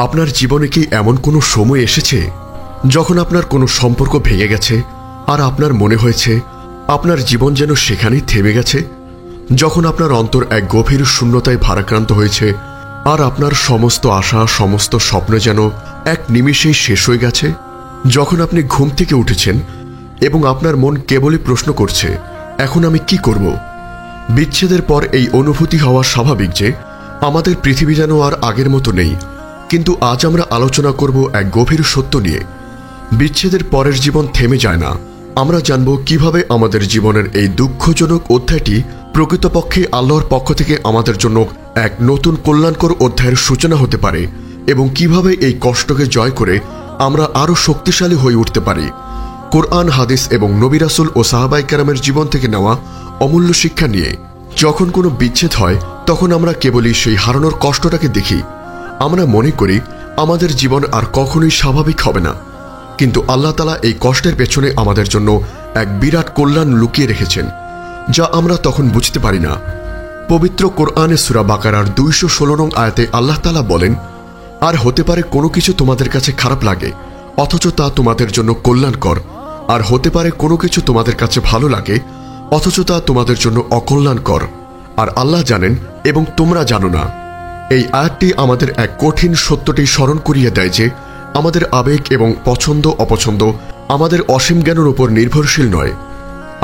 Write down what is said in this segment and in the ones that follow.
আপনার জীবনে কি এমন কোনো সময় এসেছে যখন আপনার কোনো সম্পর্ক ভেঙে গেছে আর আপনার মনে হয়েছে আপনার জীবন যেন সেখানেই থেমে গেছে? যখন আপনার অন্তর এক গভীর শূন্যতায় ভারাক্রান্ত হয়েছে আর আপনার সমস্ত আশা, সমস্ত স্বপ্ন যেন এক নিমিষেই শেষ হয়ে গেছে? যখন আপনি ঘুম থেকে উঠেছেন এবং আপনার মন কেবলই প্রশ্ন করছে, এখন আমি কি করব? বিচ্ছেদের পর এই অনুভূতি হওয়া স্বাভাবিক যে আমাদের পৃথিবী যেন আর আগের মতো নেই। কিন্তু আজ আমরা আলোচনা করব এক গভীর সত্য নিয়ে। বিচ্ছেদের পরের জীবন থেমে যায় না। আমরা জানব কিভাবে আমাদের জীবনের এই দুঃখজনক অধ্যায়টি প্রকৃতপক্ষে আল্লাহর পক্ষ থেকে আমাদের জন্য এক নতুন কল্যাণকর অধ্যায়ের সূচনা হতে পারে এবং কিভাবে এই কষ্টকে জয় করে আমরা আরও শক্তিশালী হয়ে উঠতে পারি। কোরআন, হাদিস এবং নবী রাসূল ও সাহাবায়ে কেরামের জীবন থেকে নেওয়া অমূল্য শিক্ষা নিয়ে। যখন কোনো বিচ্ছেদ হয় তখন আমরা কেবলই সেই হারানোর কষ্টটাকে দেখি। আমরা মনে করি আমাদের জীবন আর কখনোই স্বাভাবিক হবে না, কিন্তু আল্লাহ তাআলা এই কষ্টের পেছনে আমাদের জন্য এক বিরাট কল্যাণ লুকিয়ে রেখেছেন, যা আমরা তখন বুঝতে পারি না। পবিত্র কোরআনে সূরা বাকারার 216 নং আয়াতে আল্লাহ তাআলা বলেন, আর হতে পারে কোনো কিছু তোমাদের কাছে খারাপ লাগে অথচ তা তোমাদের জন্য কল্যাণকর, আর হতে পারে কোনো কিছু তোমাদের কাছে ভালো লাগে অথচ তা তোমাদের জন্য অকল্যাণকর, আর আল্লাহ জানেন এবং তোমরা জানো না। এই আয়াতটি আমাদের এক কঠিন সত্যটি স্মরণ করিয়ে দেয় যে আমাদের আবেগ এবং পছন্দ অপছন্দ আমাদের অসীম জ্ঞানের উপর নির্ভরশীল নয়।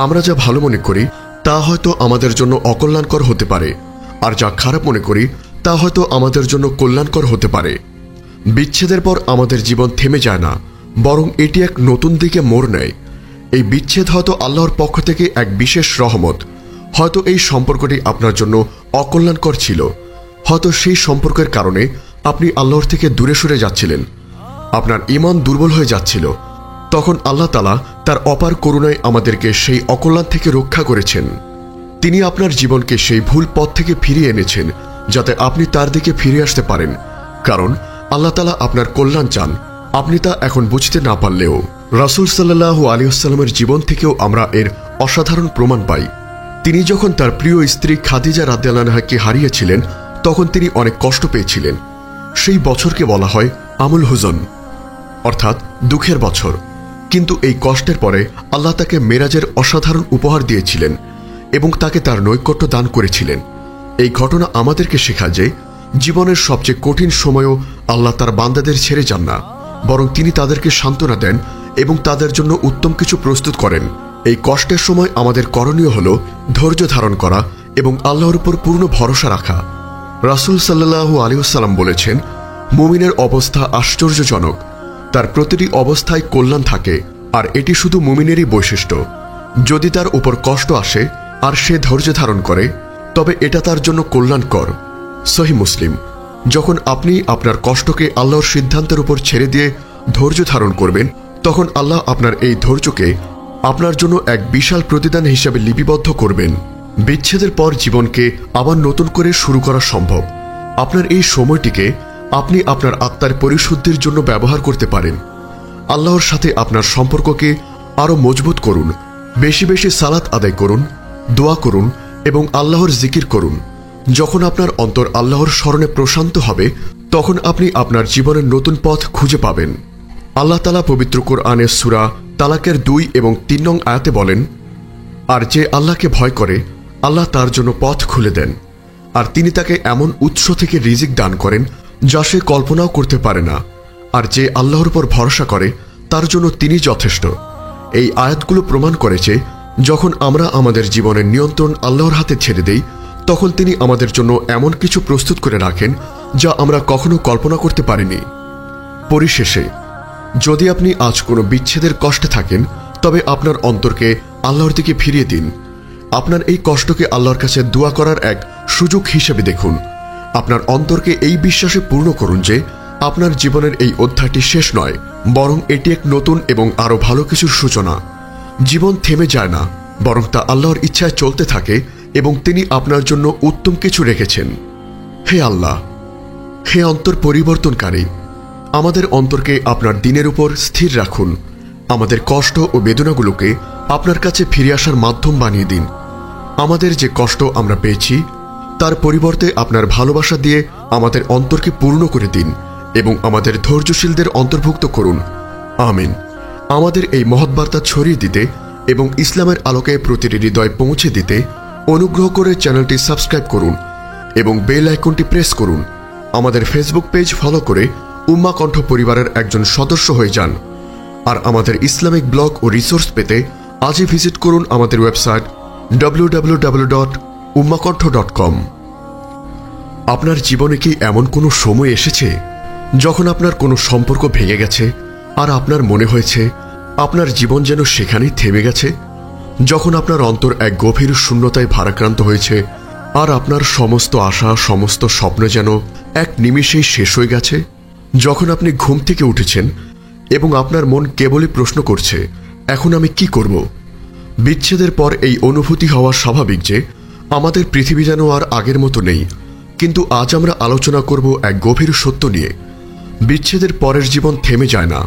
আমরা যা ভালো মনে করি তা হয়তো আমাদের জন্য অকল্যাণকর হতে পারে, আর যা খারাপ মনে করি তা হয়তো আমাদের জন্য কল্যাণকর হতে পারে। বিচ্ছেদের পর আমাদের জীবন থেমে যায় না, বরং এটি এক নতুন দিকে মোড় নেয়। এই বিচ্ছেদ হয়তো আল্লাহর পক্ষ থেকে এক বিশেষ রহমত। হয়তো এই সম্পর্কটি আপনার জন্য অকল্যাণকর ছিল। হয়তো সেই সম্পর্কের কারণে আপনি আল্লাহর থেকে দূরে সরে যাচ্ছিলেন, আপনার ঈমান দুর্বল হয়ে যাচ্ছিল। তখন আল্লাহ তাআলা তার অপার করুণায় আমাদেরকে সেই অকল্যাণ থেকে রক্ষা করেছেন। তিনি আপনার জীবনকে সেই ভুল পথ থেকে ফিরিয়ে এনেছেন যাতে আপনি তার দিকে ফিরে আসতে পারেন, কারণ আল্লাহ তাআলা আপনার কল্যাণ চান, আপনি তা এখন বুঝতে না পারলেও। রাসূল সাল্লাল্লাহু আলাইহি ওয়াসাল্লামের জীবন থেকেও আমরা এর অসাধারণ প্রমাণ পাই। তিনি যখন তার প্রিয় স্ত্রী খাদিজা রাদিয়াল্লাহু আনহাকে হারিয়েছিলেন তখন তিনি অনেক কষ্ট পেয়েছিলেন। সেই বছরকে বলা হয় আমুল হুজন, অর্থাৎ দুঃখের বছর। কিন্তু এই কষ্টের পরে আল্লাহ তাকে মেরাজের অসাধারণ উপহার দিয়েছিলেন এবং তাকে তার নৈকট্য দান করেছিলেন। এই ঘটনা আমাদেরকে শেখায় যে জীবনের সবচেয়ে কঠিন সময়ও আল্লাহ তার বান্দাদের ছেড়ে যান না, বরং তিনি তাদেরকে সান্ত্বনা দেন এবং তাদের জন্য উত্তম কিছু প্রস্তুত করেন। এই কষ্টের সময় আমাদের করণীয় হল ধৈর্য ধারণ করা এবং আল্লাহর উপর পূর্ণ ভরসা রাখা। রাসূল সাল্লাল্লাহু আলাইহি ওয়াসাল্লাম বলেছেন, মুমিনের অবস্থা আশ্চর্যজনক, তার প্রতিটি অবস্থায় কল্যাণ থাকে, আর এটি শুধু মুমিনেরই বৈশিষ্ট্য। যদি তার উপর কষ্ট আসে আর সে ধৈর্য ধারণ করে তবে এটা তার জন্য কল্যাণকর। সহিহ মুসলিম। যখন আপনি আপনার কষ্টকে আল্লাহর সিদ্ধান্তের উপর ছেড়ে দিয়ে ধৈর্য ধারণ করবেন তখন আল্লাহ আপনার এই ধৈর্যকে আপনার জন্য এক বিশাল প্রতিদান হিসাবে লিপিবদ্ধ করবেন। বিচ্ছেদের পর জীবনকে আবার নতুন করে শুরু করা সম্ভব। আপনার এই সময়টিকে আপনি আপনার আত্মার পরিশুদ্ধির জন্য ব্যবহার করতে পারেন। আল্লাহর সাথে আপনার সম্পর্ককে আরও মজবুত করুন। বেশি বেশি সালাত আদায় করুন, দোয়া করুন এবং আল্লাহর জিকির করুন। যখন আপনার অন্তর আল্লাহর স্মরণে প্রশান্ত হবে তখন আপনি আপনার জীবনের নতুন পথ খুঁজে পাবেন। আল্লাহ তাআলা পবিত্র কোরআনের সূরা তালাকের 2 এবং 3 নং আয়াতে বলেন, আর যে আল্লাহকে ভয় করে আল্লাহ তার জন্য পথ খুলে দেন, আর তিনি তাকে এমন উৎস থেকে রিজিক দান করেন যা সে কল্পনাও করতে পারে না, আর যে আল্লাহর উপর ভরসা করে তার জন্য তিনি যথেষ্ট। এই আয়াতগুলো প্রমাণ করেছে যখন আমরা আমাদের জীবনের নিয়ন্ত্রণ আল্লাহর হাতে ছেড়ে দেই তখন তিনি আমাদের জন্য এমন কিছু প্রস্তুত করে রাখেন যা আমরা কখনো কল্পনা করতে পারিনি। পরিশেষে, যদি আপনি আজ কোনো বিচ্ছেদের কষ্টে থাকেন তবে আপনার অন্তরকে আল্লাহর দিকে ফিরিয়ে দিন। আপনার এই কষ্টকে আল্লাহর কাছে দোয়া করার এক সুযোগ হিসেবে দেখুন। আপনার অন্তরকে এই বিশ্বাসে পূর্ণ করুন যে আপনার জীবনের এই অধ্যায়টি শেষ নয়, বরং এটি এক নতুন এবং আরও ভালো কিছুর সূচনা। জীবন থেমে যায় না, বরং তা আল্লাহর ইচ্ছায় চলতে থাকে এবং তিনি আপনার জন্য উত্তম কিছু রেখেছেন। হে আল্লাহ, হে অন্তর পরিবর্তনকারী, আমাদের অন্তরকে আপনার দিনের উপর স্থির রাখুন। আমাদের কষ্ট ও বেদনাগুলোকে আপনার কাছে ফিরে আসার মাধ্যম বানিয়ে দিন। আমাদের যে কষ্ট আমরা পেয়েছি তার পরিবর্তে আপনার ভালোবাসা দিয়ে আমাদের অন্তরকে পূর্ণ করে দিন এবং আমাদের ধৈর্যশীলদের অন্তর্ভুক্ত করুন। আমিন। আমাদের এই মহৎ বার্তা ছড়িয়ে দিতে এবং ইসলামের আলোকে প্রতিটি হৃদয় পৌঁছে দিতে অনুগ্রহ করে চ্যানেলটি সাবস্ক্রাইব করুন এবং বেল আইকনটি প্রেস করুন। আমাদের ফেসবুক পেজ ফলো করে উম্মাহ কণ্ঠ পরিবারের একজন সদস্য হয়ে যান। আর আমাদের ইসলামিক ব্লগ ও রিসোর্স পেতে আজই ভিজিট করুন আমাদের ওয়েবসাইট www.ummahkontho.com। আপনার জীবনে কি এমন কোনো সময় এসেছে যখন আপনার কোনো সম্পর্ক ভেঙে গেছে আর আপনার মনে হয়েছে আপনার জীবন যেন সেখানেই থেমে গেছে? যখন আপনার অন্তর এক গভীর শূন্যতায় ভারাক্রান্ত হয়েছে আর আপনার সমস্ত আশা, সমস্ত স্বপ্ন যেন এক নিমিষেই শেষ হয়ে গেছে? যখন আপনি ঘুম থেকে উঠেছেন এবং আপনার মন কেবলই প্রশ্ন করছে, এখন আমি কি করব? বিচ্ছেদের পর এই অনুভূতি হওয়া স্বাভাবিক যে আমাদের পৃথিবী যেন আর আগের মতো নেই। কিন্তু আজ আমরা আলোচনা করব এক গভীর সত্য নিয়ে। বিচ্ছেদের পরের জীবন থেমে যায় না।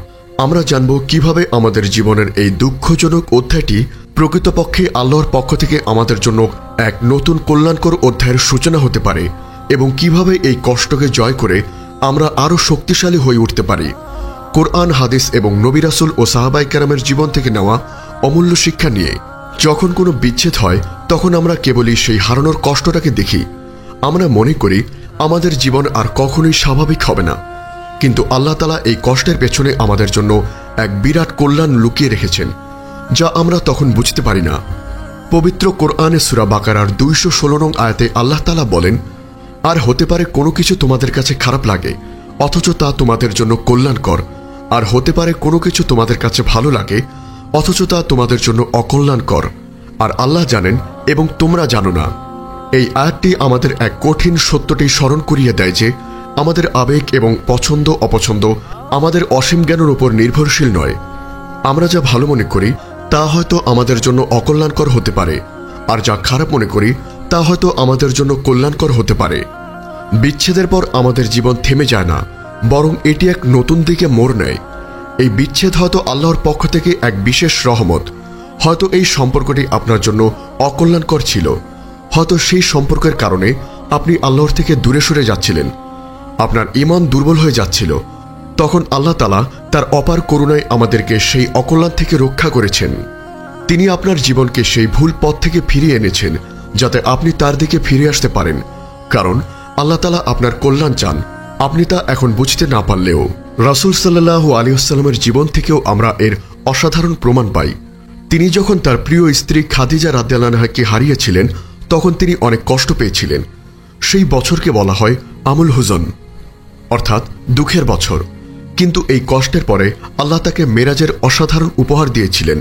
আমরা জানব কিভাবে আমাদের জীবনের এই দুঃখজনক অধ্যায়টি প্রকৃতপক্ষে আল্লাহর পক্ষ থেকে আমাদের জন্য এক নতুন কল্যাণকর অধ্যায়ের সূচনা হতে পারে এবং কিভাবে এই কষ্টকে জয় করে আমরা আরও শক্তিশালী হয়ে উঠতে পারি। কোরআন, হাদিস এবং নবী রাসূল ও সাহাবায়ে কেরামের জীবন থেকে নেওয়া অমূল্য শিক্ষা নিয়ে। যখন কোনো বিচ্ছেদ হয় তখন আমরা কেবলই সেই হারানোর কষ্টটাকে দেখি। আমরা মনে করি আমাদের জীবন আর কখনোই স্বাভাবিক হবে না, কিন্তু আল্লাহ তাআলা এই কষ্টের পেছনে আমাদের জন্য এক বিরাট কল্যাণ লুকিয়ে রেখেছেন, যা আমরা তখন বুঝতে পারি না। পবিত্র কোরআনে সূরা বাকারার 216 নং আয়াতে আল্লাহ তাআলা বলেন, আর হতে পারে কোনো কিছু তোমাদের কাছে খারাপ লাগে অথচ তা তোমাদের জন্য কল্যাণকর, আর হতে পারে কোনো কিছু তোমাদের কাছে ভালো লাগে অথচ তা তোমাদের জন্য অকল্যাণকর, আর আল্লাহ জানেন এবং তোমরা জানো না। এই আয়াতটি আমাদের এক কঠিন সত্যটি স্মরণ করিয়ে দেয় যে আমাদের আবেগ এবং পছন্দ অপছন্দ আমাদের অসীম জ্ঞানের উপর নির্ভরশীল নয়। আমরা যা ভালো মনে করি তা হয়তো আমাদের জন্য অকল্যাণকর হতে পারে, আর যা খারাপ মনে করি তা হয়তো আমাদের জন্য কল্যাণকর হতে পারে। বিচ্ছেদের পর আমাদের জীবন থেমে যায় না, বরং এটি এক নতুন দিকে মোড় নেয়। এই বিচ্ছেদ হয়তো আল্লাহর পক্ষ থেকে এক বিশেষ রহমত। হয়তো এই সম্পর্কটি আপনার জন্য অকল্যাণকর ছিল। হয়তো সেই সম্পর্কের কারণে আপনি আল্লাহর থেকে দূরে সরে যাচ্ছিলেন, আপনার ঈমান দুর্বল হয়ে যাচ্ছিল। তখন আল্লাহ তাআলা তার অপার করুণায় আমাদেরকে সেই অকল্যাণ থেকে রক্ষা করেছেন। তিনি আপনার জীবনকে সেই ভুল পথ থেকে ফিরিয়ে এনেছেন যাতে আপনি তার দিকে ফিরে আসতে পারেন, কারণ আল্লাহ তাআলা আপনার কল্যাণ চান, আপনি তা এখন বুঝতে না পারলেও। রাসূল সাল্লাল্লাহু আলাইহি ওয়াসাল্লামের জীবন থেকেও আমরা এর অসাধারণ প্রমাণ পাই। তিনি যখন তার প্রিয় স্ত্রী খাদিজা রাদিয়াল্লাহু আনহাকে হারিয়েছিলেন তখন তিনি অনেক কষ্ট পেয়েছিলেন। সেই বছরকে বলা হয় আমুল হুজন, অর্থাৎ দুঃখের বছর। কিন্তু এই কষ্টের পরে আল্লাহ তাকে মেরাজের অসাধারণ উপহার দিয়েছিলেন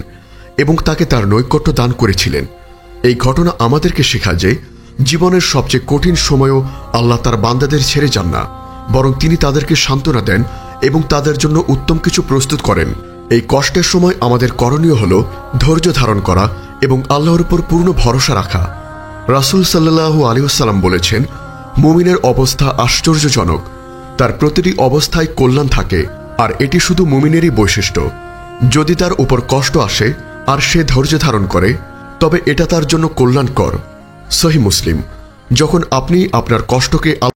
এবং তাকে তার নৈকট্য দান করেছিলেন। এই ঘটনা আমাদেরকে শেখায় যে জীবনের সবচেয়ে কঠিন সময়ও আল্লাহ তার বান্দাদের ছেড়ে যান না, বরং তিনি তাদেরকে সান্ত্বনা দেন এবং তাদের জন্য উত্তম কিছু প্রস্তুত করেন। এই কষ্টের সময় আমাদের করণীয় হল ধৈর্য ধারণ করা এবং আল্লাহর উপর পূর্ণ ভরসা রাখা। রাসূল সাল্লাল্লাহু আলাইহি ওয়াসাল্লাম বলেছেন, মুমিনের অবস্থা আশ্চর্যজনক, তার প্রতিটি অবস্থায় কল্যাণ থাকে, আর এটি শুধু মুমিনেরই বৈশিষ্ট্য। যদি তার উপর কষ্ট আসে আর সে ধৈর্য ধারণ করে তবে এটা তার জন্য কল্যাণকর। সহিহ মুসলিম। যখন আপনি আপনার কষ্টকে